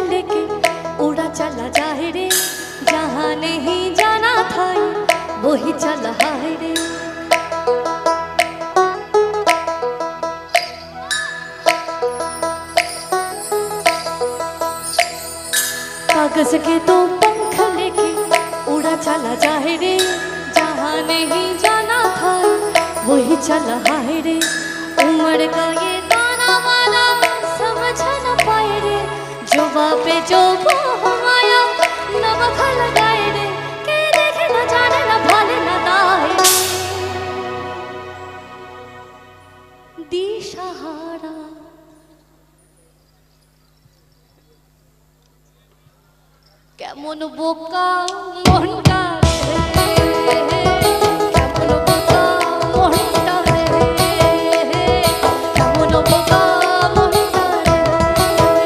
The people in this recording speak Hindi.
लेके उड़ा चला जाए रे, जहाँ नहीं जाना था वही चला है रे। कागज के तो पंख लेके उड़ा चला जाए रे, जहाँ नहीं जाना था वही चला है रे। उम्र का ये दाना वाला समझ न पाए रे, जो बापे जो माया नमक लगाए रे, के देखे न जाने न भाले न दाए दिशहारा। কেমন বোকা মন